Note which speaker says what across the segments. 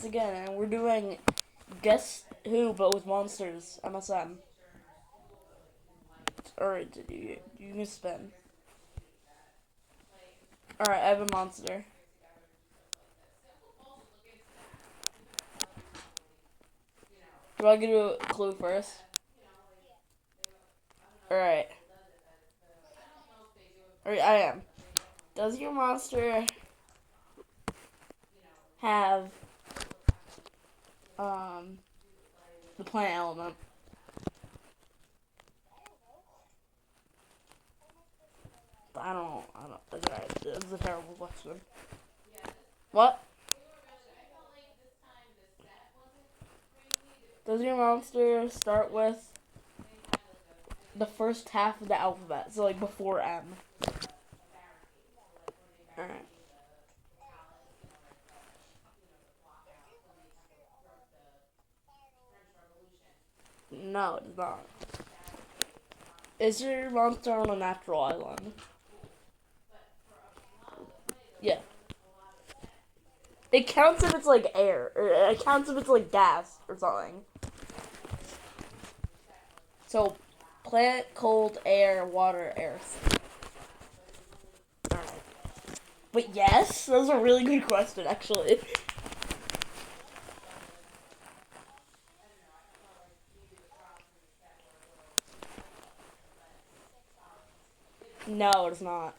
Speaker 1: again, and we're doing Guess Who, but with monsters. MSM. Alright, you can spin. Alright, I have a monster. Do I give you a clue first? Alright. Alright, I am. Does your monster have um the plant element? I don't. Alright, this is a terrible question. What? Does your monster start with the first half of the alphabet? So like before M. Alright. No, it does not. Is your monster on a natural island? Yeah. It counts if it's like air, or it counts if it's like gas or something. So, plant, cold, air, water, earth. Alright. But yes, that was a really good question, actually. No, it's not.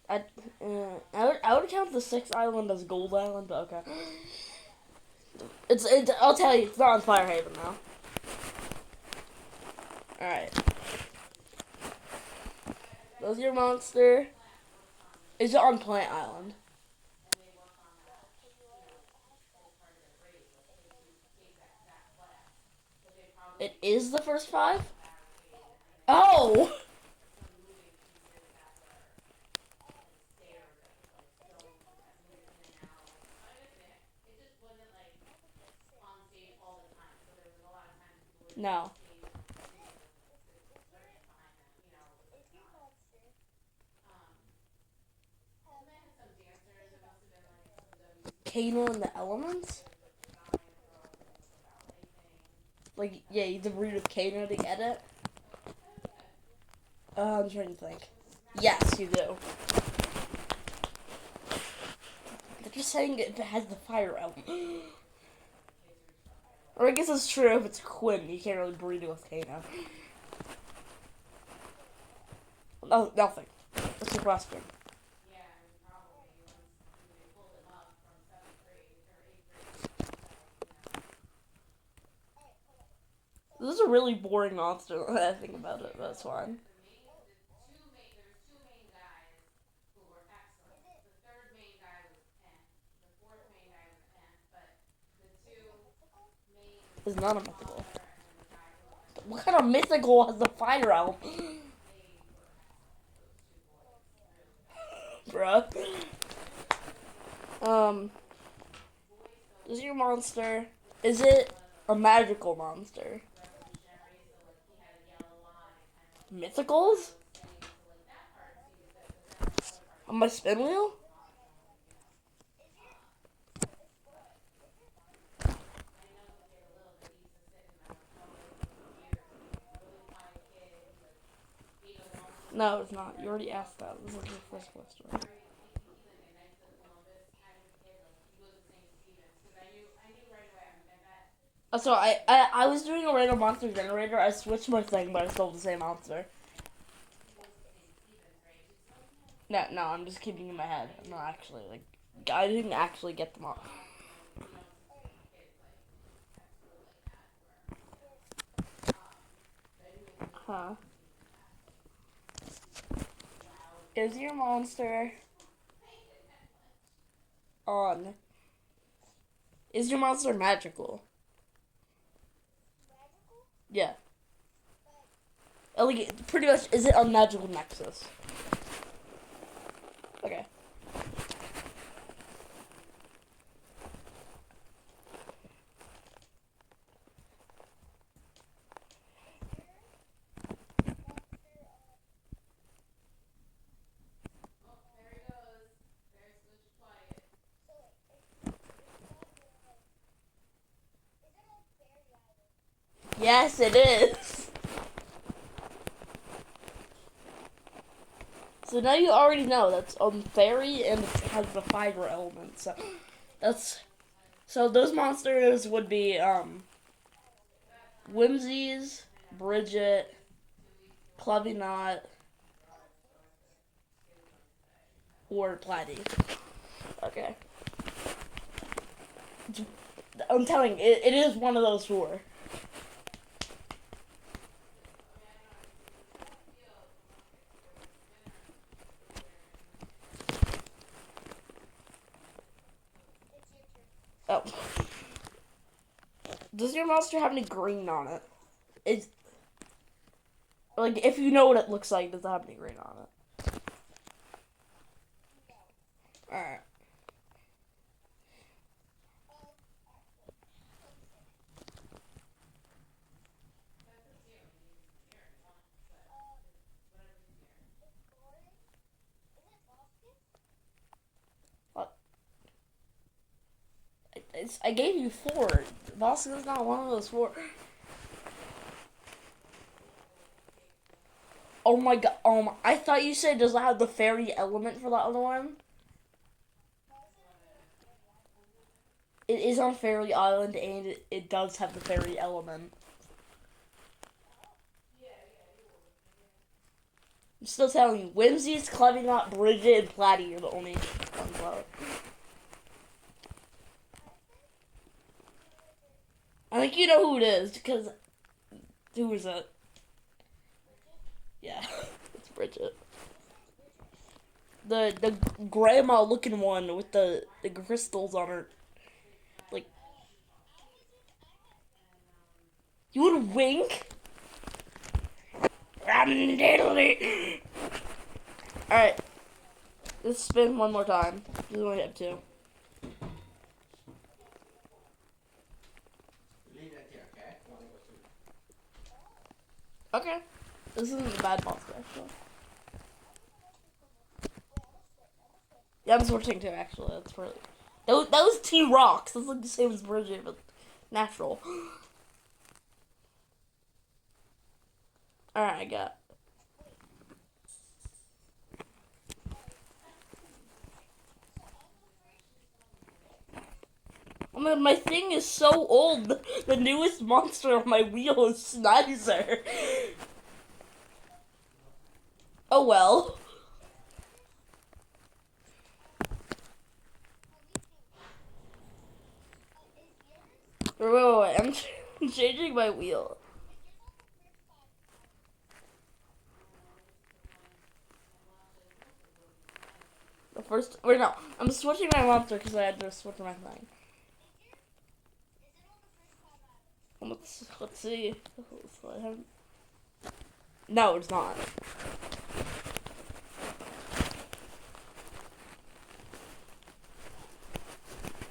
Speaker 1: I, I would count the sixth island as Gold Island, but okay. I'll tell you, it's not on Firehaven now. Alright. Does your monster is it on Plant Island? It is the first five? Oh! No. Kano and the Elements? Like, yeah, you have to read with Kano to get it? I'm trying to think. Yes, you do. They're just saying it has the fire element. Or I guess it's true if it's Quinn. You can't really breed it with Kano. No, nothing. What's your question? This is a really boring monster now that I think about it, but that's fine. It's not a mythical. What kind of mythical has the fire element? Bruh. Um, is your monster. Is it a magical monster? Mythicals? On my spin wheel? No, it's not. You already asked that. This is your first question. So I was doing a random monster generator. I switched my thing, but I still have the same monster. No, I'm just keeping it in my head. I'm not actually like I didn't actually get them all. Huh? Is your monster on? Is your monster magical? Yeah. Like pretty much. Is it on magical nexus? Okay. Yes, it is. So now you already know that's fairy and it has the fiber element. So that's those monsters would be Whimsies, Bridget, Clubbinot, or Platy. Okay. I'm telling you, it is one of those four. Oh. Does your monster have any green on it? It's like if you know what it looks like, does it have any green on it? Alright. I gave you four. Boston is not one of those four. Oh my god. I thought you said does it have the fairy element for that other one? It is on Fairy Island and it does have the fairy element. I'm still telling you, Whimsy's, Clubbinot, Bridget, and Platy are the only ones left. I think you know who it is because who is it? Yeah, it's Bridget. The grandma looking one with the crystals on her. Like you would wink. Alright, let's spin one more time. We only have two. Okay. This isn't a bad monster, actually. Yeah, I'm switching too, actually. That's really... That was two rocks. That's like the same as Bridget, but natural. Alright, I got... I mean, my thing is so old. The newest monster on my wheel is Snizer. Oh well. Wait. I'm changing my wheel. The first... Wait, no. I'm switching my monster because I had to switch my thing. Let's see. No, it's not.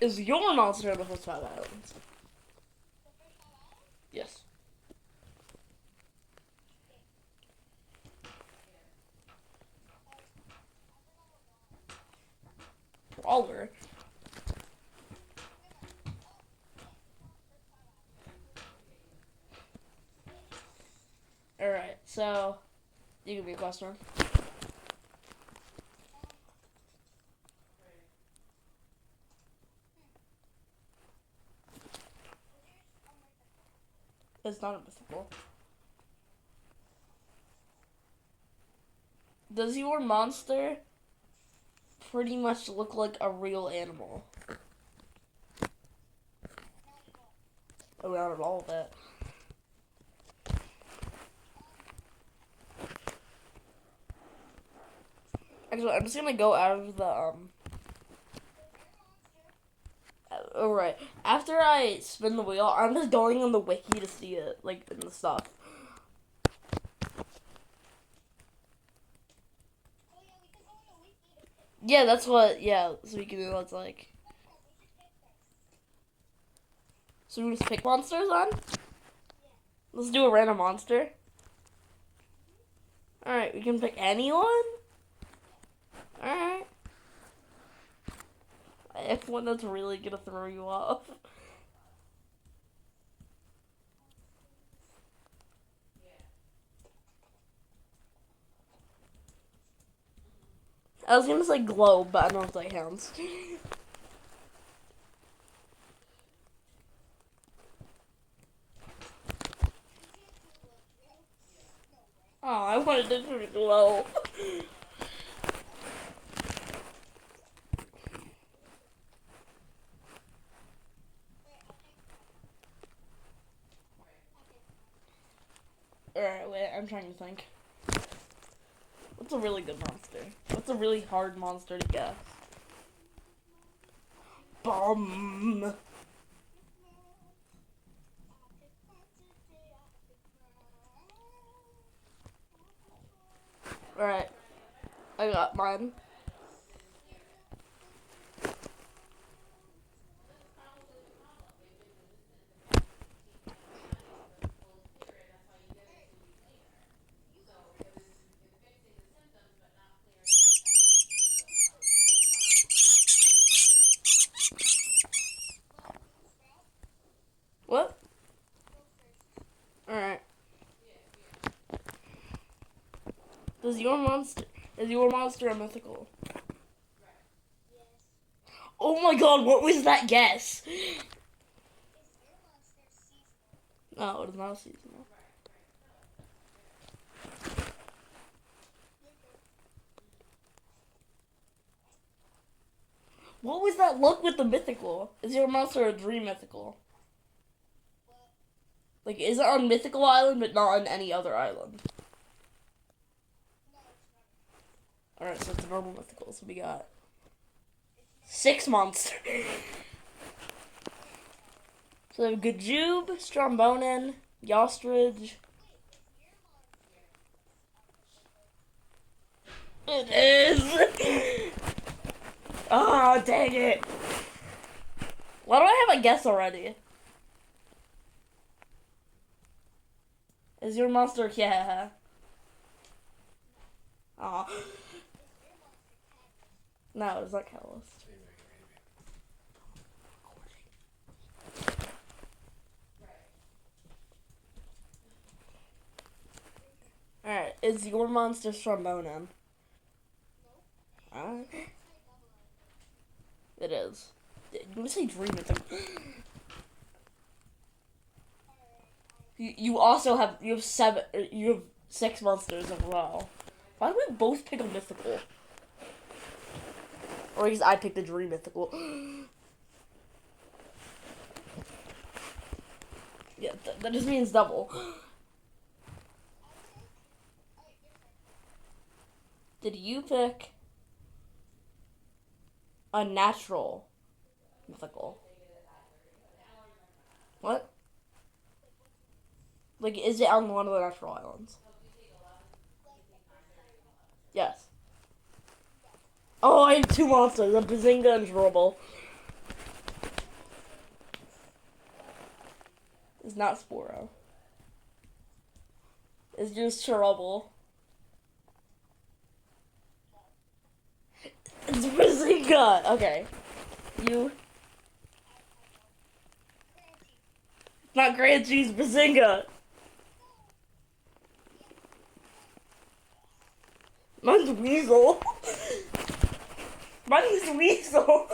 Speaker 1: Is your monster on the first 5 islands? Yes. Brawler. Alright, so you can be a customer. It's not a mythical. Does your monster pretty much look like a real animal? Oh, not at all of that. Actually, I'm just gonna go out of the Alright. After I spin the wheel, I'm just going on the wiki to see it, like in the stuff. Yeah, that's what. Yeah, so we can do what's like. So we just pick monsters on. Let's do a random monster. All right, we can pick anyone. All right. I have one that's really gonna throw you off. I was gonna say globe, but I don't think that counts. Oh, I wanted it to be glow. Alright, wait, I'm trying to think. What's a really good monster? What's a really hard monster to guess? Bum. Alright, I got mine. What? Alright. Is your monster a mythical? Oh my god, what was that guess? No, it is not seasonal. What was that look with the mythical? Is your monster a dream mythical? Like, is it on Mythical Island, but not on any other island? Alright, so it's a normal mythical, so we got 6 monsters. So Gajoob, Strombonin, Yostrich. It is! Ah, oh, dang it. Why do I have a guess already? Is your monster? Yeah. Aw. No, it's not Catalyst. Alright, is your monster Strombonin? It is. You say dream mythical. You also have you have 6 monsters in a row. Why do we both pick a mythical? Or at least I picked the dream mythical. Yeah, that just means double. Did you pick a natural mythical? What? Like, is it on one of the natural islands? Yes. Oh, I have 2 monsters, a Bazinga and Dribble. It's not Sporo. It's just Trouble. It's Bazinga! Okay. You. Not Grand Cheese, Bazinga! Mine's Weasel. Mine's Weasel.